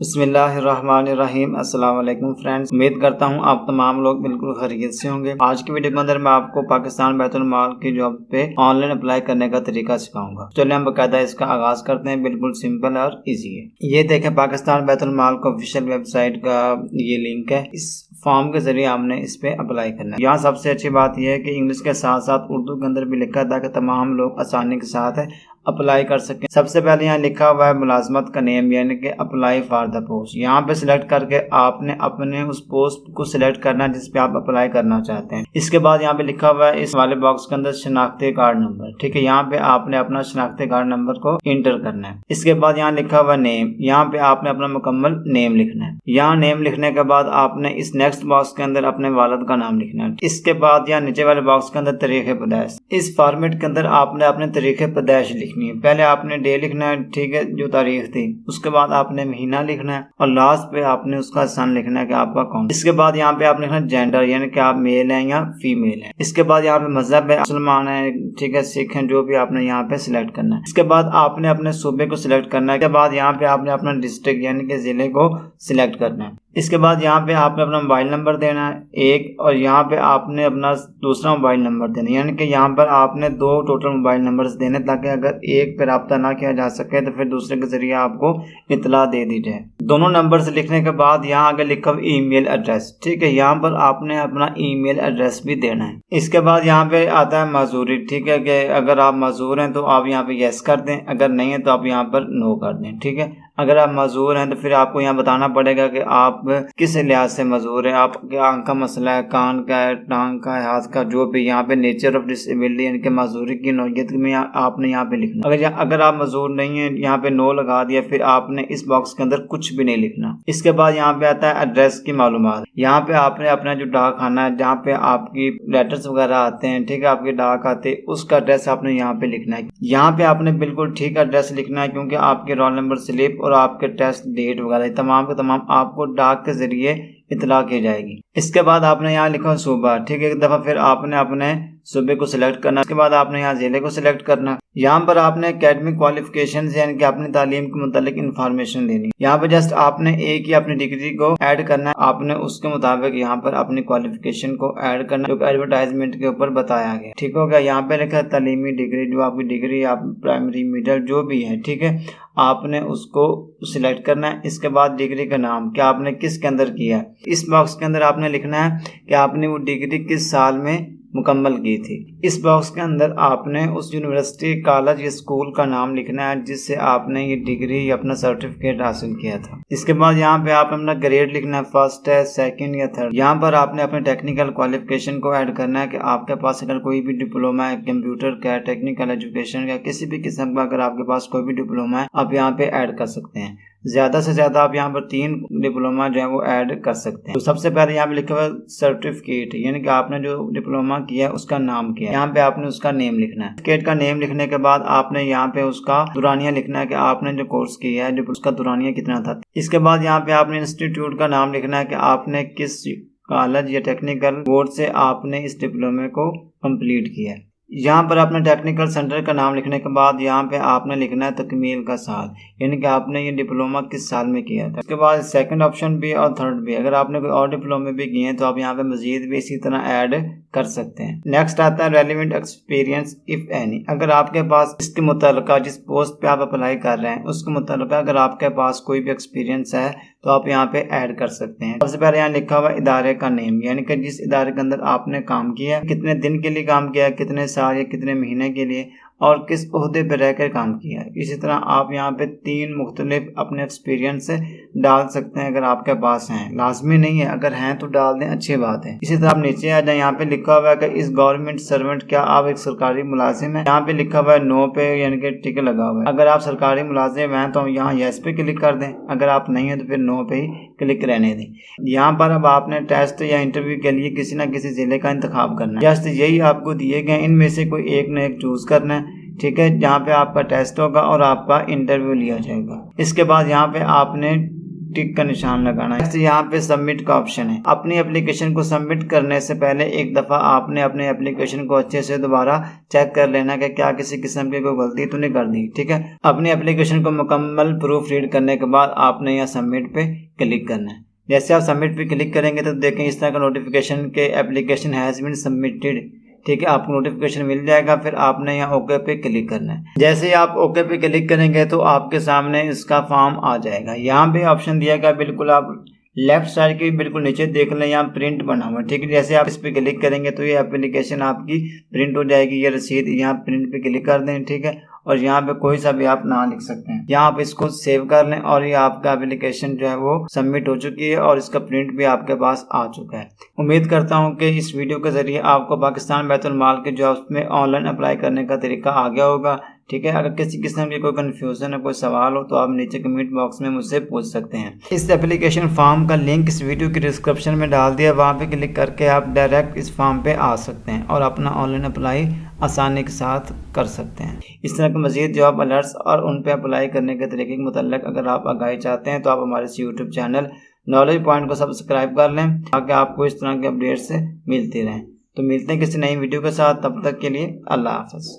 बिस्मिल्लाहिर्रहमानिर्रहीम। अस्सलाम वालेकुम फ्रेंड्स, उम्मीद करता हूँ आप तमाम लोग बिल्कुल खैरियत से होंगे। आज की वीडियो के अंदर मैं आपको पाकिस्तान बैतुल माल की जॉब पे ऑनलाइन अप्लाई करने का तरीका सिखाऊंगा। चलिए हम बाकायदा इसका आगाज करते हैं। बिल्कुल सिंपल और इजी है। ये देखें, पाकिस्तान बैतुल माल का ऑफिशियल वेबसाइट का ये लिंक है। इस फॉर्म के जरिए हमने इस पे अप्लाई करना है। यहाँ सबसे अच्छी बात यह है कि इंग्लिश के साथ साथ उर्दू के अंदर भी लिखा है ताकि तमाम लोग आसानी के साथ अप्लाई कर सकें। सबसे पहले यहाँ लिखा हुआ है मुलाजमत का नेम, यानी कि अप्लाई फॉर द पोस्ट। यहाँ पे सिलेक्ट करके आपने अपने उस पोस्ट को सिलेक्ट करना है जिस पे आप अप्लाई करना चाहते हैं। इसके बाद यहाँ पे लिखा हुआ है इस वाले बॉक्स के अंदर शनाख्ती कार्ड नंबर। ठीक है, यहाँ पे आपने अपना शनाख्ती कार्ड नंबर को इंटर करना है। इसके बाद यहाँ लिखा हुआ नेम, यहाँ पे आपने अपना मुकम्मल नेम लिखना है। यहाँ नेम लिखने के बाद आपने इस नेक्स्ट बॉक्स के अंदर अपने वालिद का नाम लिखना है। इसके बाद यहाँ नीचे वाले बॉक्स के अंदर तरीके पैदाइश। इस फॉर्मेट के अंदर आपने अपने तरीके पैदाइश लिखनी है। पहले आपने डे लिखना है, ठीक है, जो तारीख थी। उसके बाद आपने महीना लिखना है और लास्ट पे आपने उसका सन लिखना है कि आपका कौन। इसके बाद यहाँ पे आपने लिखना है जेंडर, यानी कि आप मेल हैं या फीमेल हैं। इसके बाद यहाँ पे मजहब है, मुसलमान है, ठीक है, सिख हैं, जो भी आपने यहाँ पे सिलेक्ट करना है। इसके बाद आपने अपने सूबे को सिलेक्ट करना है। इसके बाद यहाँ पे आपने अपना डिस्ट्रिक्ट यानी कि जिले को सिलेक्ट करना है। इसके बाद यहाँ पे आपने अपना मोबाइल नंबर देना है एक, और यहाँ पे आपने अपना दूसरा मोबाइल नंबर देना है, यानी कि यहाँ पर आपने दो टोटल मोबाइल नंबर्स देने ताकि अगर एक पे राब्ता ना किया जा सके तो फिर दूसरे के जरिए आपको इतला दे दी जाए। दोनों नंबर्स लिखने के बाद यहाँ आगे लिखा हुआ ईमेल एड्रेस। ठीक है, यहाँ पर आपने अपना ईमेल एड्रेस भी देना है। इसके बाद यहाँ पे आता है मजदूरी। ठीक है, कि अगर आप मजदूर हैं तो आप यहाँ पे यस कर दें, अगर नहीं है तो आप यहाँ पर नो कर दें। ठीक है, अगर आप मजदूर हैं तो फिर आपको यहाँ बताना पड़ेगा कि आप किस लिहाज से मजदूर है। आपके आंख का मसला है, कान का है, टांग का है, हाथ का, जो भी यहाँ पे नेचर ऑफ डिसेबिलिटी यानी कि मजदूरी की नौयत में आपने यहाँ पे लिखना। अगर आप मजदूर नहीं है, यहाँ पे नो लगा दिया, फिर आपने इस बॉक्स के अंदर कुछ भी नहीं लिखना। इसके बाद यहाँ पे आता है एड्रेस की मालूमात। यहाँ पे आपने अपना जो डाक खाना है जहाँ पे आपकी लेटर्स वगैरह आते हैं, ठीक है, आपके डाक आते हैं, उसका एड्रेस आपने यहाँ पे लिखना है। यहाँ पे आपने बिल्कुल ठीक एड्रेस लिखना है क्योंकि आपके रोल नंबर स्लिप और आपके टेस्ट डेट वगैरह तमाम के तमाम आपको डाक के जरिए इतला की जाएगी। इसके बाद आपने यहाँ लिखा सूबा। ठीक है, एक दफा फिर आपने अपने सूबे को सिलेक्ट करना। इसके बाद आपने यहाँ जिले को सिलेक्ट करना। यहाँ पर आपने एकेडमिक क्वालिफिकेशन यानी कि अपनी तालीम के मुतालिक इंफॉर्मेशन देनी। यहाँ पे जस्ट आपने एक ही अपनी डिग्री को ऐड करना है। आपने उसके मुताबिक यहाँ पर अपनी क्वालिफिकेशन को ऐड करना जो एडवर्टाइजमेंट के ऊपर बताया गया। ठीक हो गया, यहाँ पे लिखा है तालीमी डिग्री, जो आपकी डिग्री आप प्राइमरी मिडिल जो भी है, ठीक है, आपने उसको सिलेक्ट करना है। इसके बाद डिग्री का नाम क्या आपने किसके अंदर किया है। इस बॉक्स के अंदर आपने लिखना है कि आपने वो डिग्री किस साल में मुकम्मल की थी। इस बॉक्स के अंदर आपने उस यूनिवर्सिटी, कॉलेज या स्कूल का नाम लिखना है जिससे आपने ये डिग्री या अपना सर्टिफिकेट हासिल किया था। इसके बाद यहाँ पे आप अपना ग्रेड लिखना है, फर्स्ट है, सेकंड या थर्ड। यहाँ पर आपने अपने टेक्निकल क्वालिफिकेशन को ऐड करना है कि आपके पास अगर कोई भी डिप्लोमा है कंप्यूटर का, टेक्निकल एजुकेशन का, किसी भी किस्म का अगर आपके पास कोई भी डिप्लोमा है आप यहाँ पे ऐड कर सकते हैं। ज्यादा से ज्यादा आप यहाँ पर 3 डिप्लोमा जो है वो ऐड कर सकते हैं। तो सबसे पहले यहाँ पे लिखा हुआ सर्टिफिकेट, यानी कि आपने जो डिप्लोमा किया है उसका नाम किया है, यहाँ पे आपने उसका नेम लिखना है। सर्टिफिकेट का नेम लिखने के बाद आपने यहाँ पे उसका दुरानिया लिखना है कि आपने जो कोर्स किया है जो उसका दुरानिया कितना था। इसके बाद यहाँ पे आपने इंस्टीट्यूट का नाम लिखना है कि आपने किस कॉलेज या टेक्निकल बोर्ड से आपने इस डिप्लोमे को कंप्लीट किया है। यहाँ पर अपने टेक्निकल सेंटर का नाम लिखने के बाद यहाँ पे आपने लिखना है तकमील का साल, यानी कि आपने ये डिप्लोमा किस साल में किया था। उसके बाद सेकंड ऑप्शन भी और थर्ड भी, अगर आपने कोई और डिप्लोमे भी किए हैं तो आप यहाँ पे मजीद भी इसी तरह ऐड कर सकते हैं। नेक्स्ट आता है रेलिवेंट एक्सपीरियंस इफ एनी। अगर आपके पास इसके मुताल्लिका जिस पोस्ट पे आप अप्लाई कर रहे हैं उसके मुताल्लिका अगर आपके पास कोई भी एक्सपीरियंस है तो आप यहाँ पे ऐड कर सकते हैं। सबसे पहले यहाँ लिखा हुआ इदारे का नेम, यानी कि जिस इदारे के अंदर आपने काम किया, कितने दिन के लिए काम किया, कितने साल या कितने महीने के लिए, और किस ओहदे पर रहकर काम किया है। इसी तरह आप यहाँ पे 3 मुख्तलिफ अपने एक्सपीरियंस डाल सकते हैं अगर आपके पास हैं। लाजमी नहीं है, अगर हैं तो डाल दें, अच्छी बात है। इसी तरह आप नीचे आ जाए, यहाँ पे लिखा हुआ है कि इस गवर्नमेंट सर्वेंट, क्या आप एक सरकारी मुलाजिम है। यहाँ पे लिखा हुआ है नो पे, यानी कि टिक लगा हुआ है। अगर आप सरकारी मुलाजिम हैं तो यहाँ यस पे क्लिक कर दें, अगर आप नहीं है तो फिर नो पे ही क्लिक रहने दें। यहाँ पर अब आपने टेस्ट या इंटरव्यू के लिए किसी न किसी जिले का इंतखाब करना है। जस्ट यही आपको दिए गए, इनमें से कोई एक न एक चूज करना है। ठीक है, जहाँ पे आपका टेस्ट होगा और आपका इंटरव्यू लिया जाएगा। इसके बाद यहाँ पे आपने टिक का निशान लगाना है। यहाँ पे सबमिट का ऑप्शन है। अपनी एप्लीकेशन को सबमिट करने से पहले एक दफा आपने अपने एप्लीकेशन को अच्छे से दोबारा चेक कर लेना कि क्या किसी किस्म की कोई गलती तो नहीं कर दी। ठीक है, अपनी एप्लीकेशन को मुकम्मल प्रूफ रीड करने के बाद आपने यहाँ सबमिट पे क्लिक करना है। जैसे आप सबमिट पे क्लिक करेंगे तो देखें इस तरह का नोटिफिकेशन के एप्लीकेशन हैज़ बीन सबमिटेड। ठीक है, आपको नोटिफिकेशन मिल जाएगा। फिर आपने यहाँ ओके पे क्लिक करना है। जैसे ही आप ओके पे क्लिक करेंगे तो आपके सामने इसका फॉर्म आ जाएगा। यहाँ पे ऑप्शन दिया गया, बिल्कुल आप लेफ्ट साइड के बिल्कुल नीचे देख लें, यहाँ प्रिंट बना हुआ है। ठीक है, जैसे आप इस पे क्लिक करेंगे तो ये एप्लीकेशन आपकी प्रिंट हो जाएगी। ये रसीद यहाँ प्रिंट पे क्लिक कर दें। ठीक है, और यहाँ पे कोई सा भी आप नाम लिख सकते हैं। यहाँ आप इसको सेव कर लें और ये आपका एप्लीकेशन जो है वो सबमिट हो चुकी है और इसका प्रिंट भी आपके पास आ चुका है। उम्मीद करता हूँ कि इस वीडियो के जरिए आपको पाकिस्तान बैतुल माल के जॉब्स में ऑनलाइन अप्लाई करने का तरीका आ गया होगा। ठीक है, अगर किसी किस्म की कोई कंफ्यूजन है, कोई सवाल हो तो आप नीचे कमेंट बॉक्स में मुझसे पूछ सकते हैं। इस एप्लीकेशन फॉर्म का लिंक इस वीडियो की डिस्क्रिप्शन में डाल दिया, वहाँ पे क्लिक करके आप डायरेक्ट इस फॉर्म पे आ सकते हैं और अपना ऑनलाइन अप्लाई आसानी के साथ कर सकते हैं। इस तरह के मज़ीद जॉब अलर्ट्स और उन पे अप्लाई करने के तरीके के मुतल्लिक अगर आप आगाही चाहते हैं तो आप हमारे इस यूट्यूब चैनल नॉलेज पॉइंट को सब्सक्राइब कर लें ताकि आपको इस तरह के अपडेट्स मिलती रहें। तो मिलते हैं किसी नई वीडियो के साथ, तब तक के लिए अल्लाह हाफ़िज़।